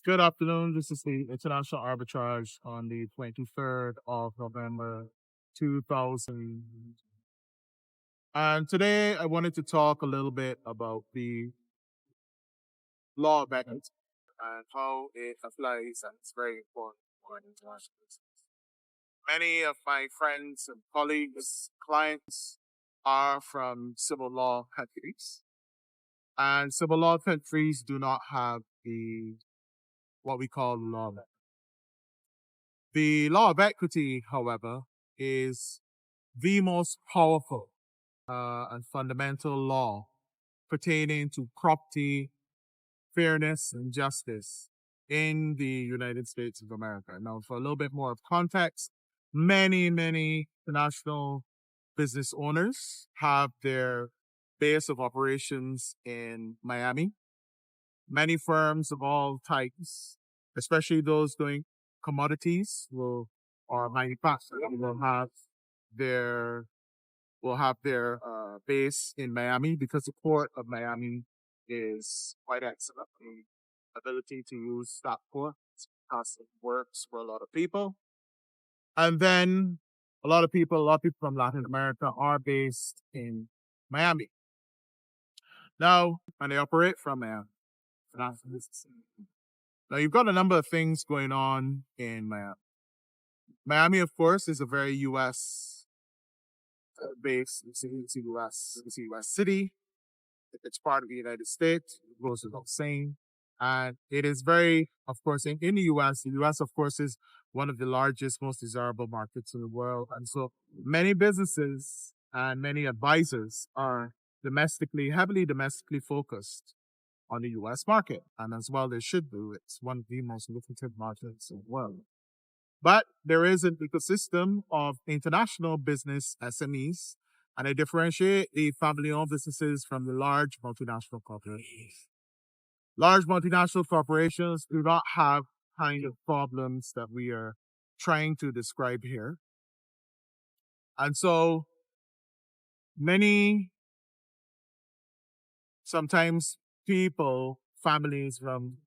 Good afternoon. This is the International Arbitrage on the 23rd of November, 2000. And today I wanted to talk a little bit about the law of equity and how it applies, and it's very important for international business. Many of my friends and colleagues, clients are from civil law countries, and civil law countries do not have the what we call law of equity. The law of equity, however, is the most powerful and fundamental law pertaining to property, fairness, and justice in the United States of America. Now, for a little bit more of context, many international business owners have their base of operations in Miami. Many firms of all types, especially those doing commodities, or manufacturing, their will have their base in Miami because the port of Miami is quite excellent. The ability to use that port because it works for a lot of people. And then a lot of people from Latin America are based in Miami. Now, and they operate from Miami. Now, you've got a number of things going on in Miami. Miami, of course, is a very U.S. based. It's a U.S. city. It's part of the United States. It goes without saying. And it is very, of course, in the U.S., of course, is one of the largest, most desirable markets in the world. And so many businesses and many advisors are heavily domestically focused on the U.S. market. And as well, they should do. It's one of the most lucrative markets in the world. But there is an ecosystem of international business SMEs, and they differentiate the family-owned businesses from the large multinational corporations. Large multinational corporations do not have kind of problems that we are trying to describe here. And so sometimes families from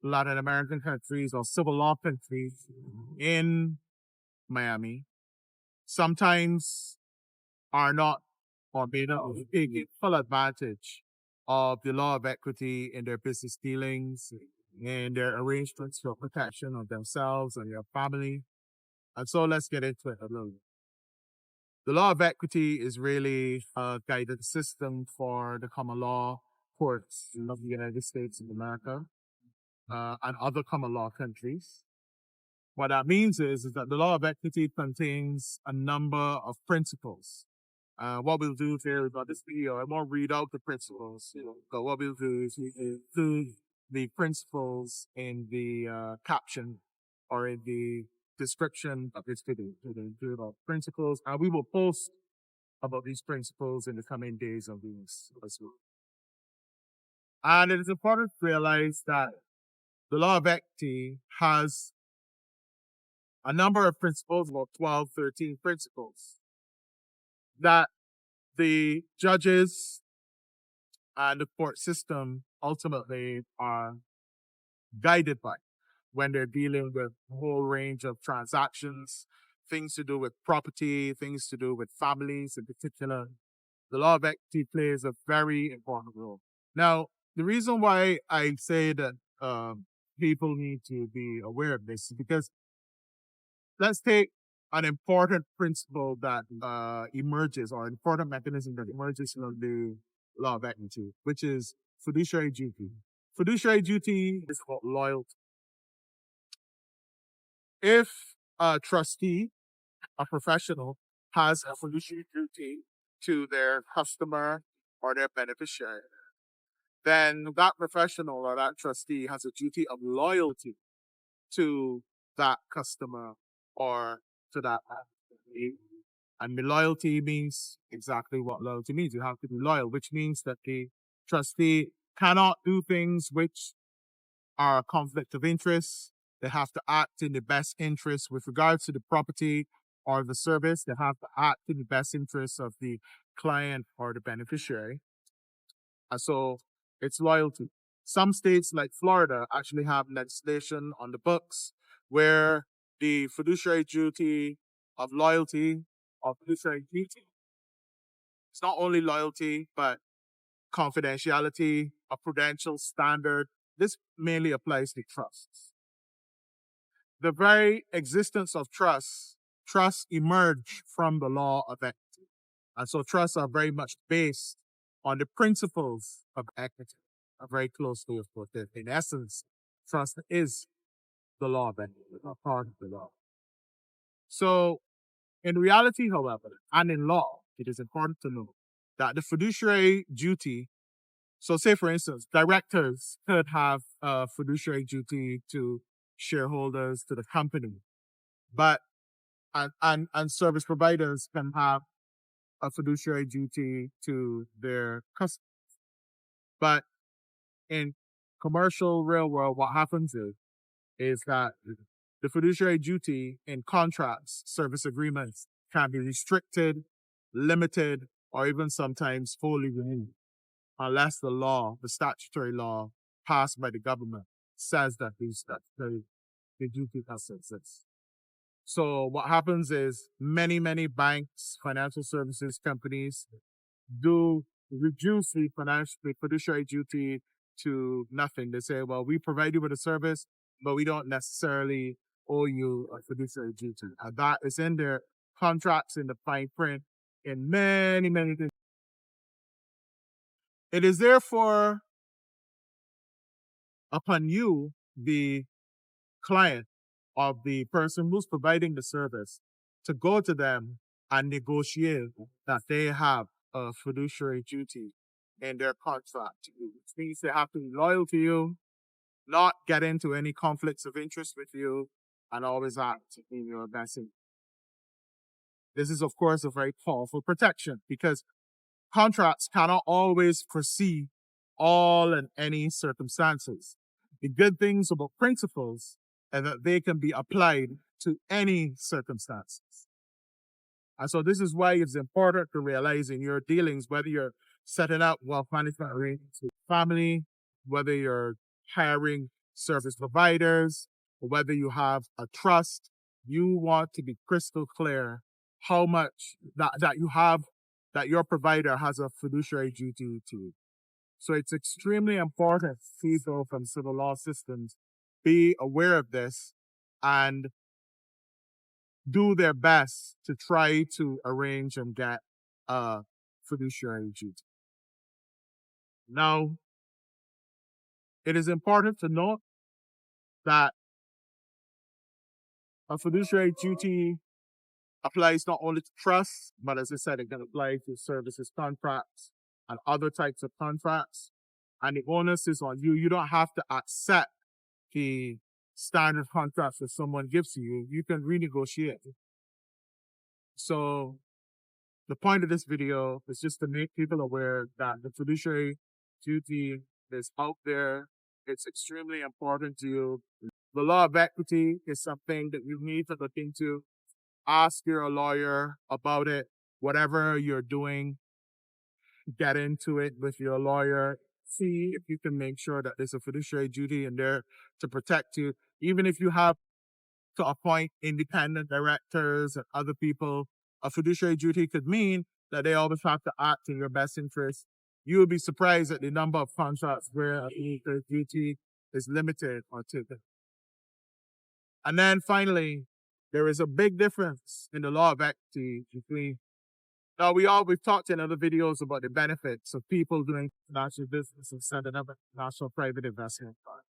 Latin American countries or civil law countries in Miami sometimes are not or may not take full advantage of the law of equity in their business dealings, in their arrangements for protection of themselves and their family. And so let's get into it a little bit. The law of equity is really a guidance system for the common law courts in the United States of America and other common law countries. What that means is that the law of equity contains a number of principles. What we'll do here about this video, I won't read out the principles, but what we'll do is we include the principles in the caption or in the description of this video. So they include about principles, and we will post about these principles in the coming days of these as well. And it is important to realize that the law of equity has a number of principles, about 12, 13 principles, that the judges and the court system ultimately are guided by when they're dealing with a whole range of transactions, things to do with property, things to do with families in particular. The law of equity plays a very important role. Now, the reason why I say that people need to be aware of this is because let's take an important principle that emerges, or an important mechanism that emerges from the law of equity, which is fiduciary duty. Fiduciary duty is called loyalty. If a trustee, a professional, has a fiduciary duty to their customer or their beneficiary, then that professional or that trustee has a duty of loyalty to that customer or to that entity. And the loyalty means exactly what loyalty means. You have to be loyal, which means that the trustee cannot do things which are a conflict of interest. They have to act in the best interest with regards to the property or the service. They have to act in the best interest of the client or the beneficiary. And so it's loyalty. Some states like Florida actually have legislation on the books where the fiduciary duty of loyalty or fiduciary duty, it's not only loyalty, but confidentiality, a prudential standard. This mainly applies to trusts. The very existence of trusts emerge from the law of equity. And so trusts are very much based on the principles of equity, are very closely of course. In essence, trust is the law of equity, a part of the law. So in reality, however, and in law, it is important to know that the fiduciary duty, so say for instance, directors could have a fiduciary duty to shareholders, to the company, but and service providers can have a fiduciary duty to their customers. But in commercial real world, what happens is that the fiduciary duty in contracts, service agreements can be restricted, limited, or even sometimes fully removed unless the law, the statutory law passed by the government says that the duty has to exist. So what happens is many banks, financial services companies do reduce the fiduciary duty to nothing. They say, well, we provide you with a service, but we don't necessarily owe you a fiduciary duty. And that is in their contracts, in the fine print, in many things. It is therefore upon you, the client of the person who's providing the service, to go to them and negotiate that they have a fiduciary duty in their contract to you, which means they have to be loyal to you, not get into any conflicts of interest with you, and always act in your best interest. This is, of course, a very powerful protection because contracts cannot always foresee all and any circumstances. The good things about principles are that they can be applied to any circumstances. And so this is why it's important to realize in your dealings, whether you're setting up wealth management arrangements with family, whether you're hiring service providers, or whether you have a trust, you want to be crystal clear how much that your provider has a fiduciary duty to you. So it's extremely important people from civil law systems be aware of this and do their best to try to arrange and get a fiduciary duty. Now, it is important to note that a fiduciary duty applies not only to trusts, but as I said, it can apply to services contracts and other types of contracts. And the onus is on you. You don't have to accept the standard contracts that someone gives to you. You can renegotiate. So the point of this video is just to make people aware that the fiduciary duty is out there. It's extremely important to you. The law of equity is something that you need to look into. Ask your lawyer about it. Whatever you're doing, get into it with your lawyer. See if you can make sure that there's a fiduciary duty in there to protect you. Even if you have to appoint independent directors and other people, a fiduciary duty could mean that they always have to act in your best interest. You would be surprised at the number of contracts where a fiduciary duty is limited or taken. And then finally, there is a big difference in the law of equity between. Now, we've talked in other videos about the benefits of people doing international business and setting up an international private investment fund.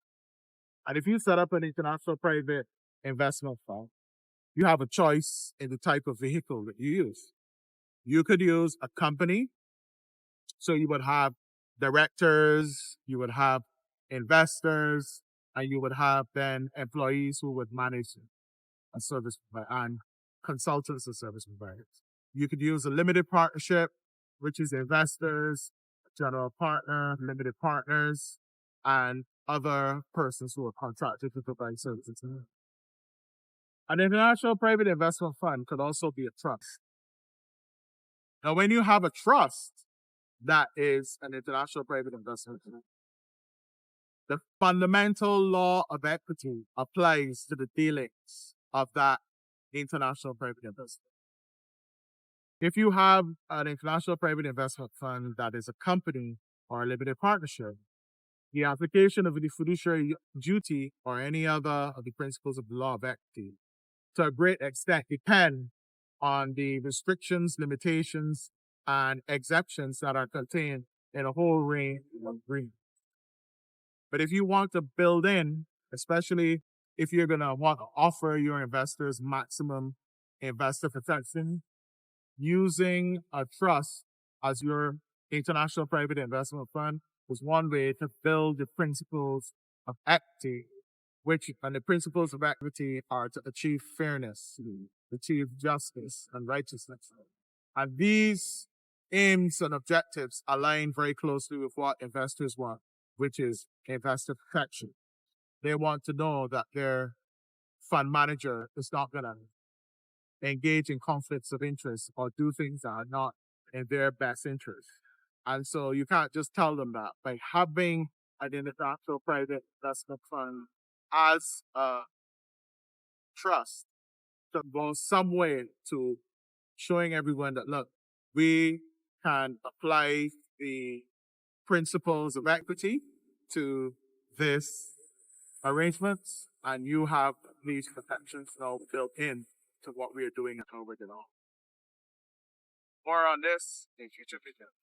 And if you set up an international private investment fund, you have a choice in the type of vehicle that you use. You could use a company. So you would have directors, you would have investors, and you would have then employees who would manage a service and consultants and service providers. You could use a limited partnership, which is investors, general partner, limited partners, and other persons who are contracted to provide services. An international private investment fund could also be a trust. Now, when you have a trust, that is an international private investment fund. The fundamental law of equity applies to the dealings of that international private investment. If you have an international private investment fund that is a company or a limited partnership, the application of the fiduciary duty or any other of the principles of the law of equity to a great extent depend on the restrictions, limitations, and exceptions that are contained in a whole range of agreements. But if you want to build in, especially if you're going to want to offer your investors maximum investor protection, using a trust as your international private investment fund is one way to build the principles of equity, and the principles of equity are to achieve fairness, achieve justice and righteousness. And these aims and objectives align very closely with what investors want, which is investor protection. They want to know that their fund manager is not going to engage in conflicts of interest or do things that are not in their best interest. And so you can't just tell them that. By having an international private investment fund as a trust to go some way to showing everyone that, look, we can apply the principles of equity to this arrangement, and you have these protections now built in to what we are doing at Over the Law. More on this in future videos.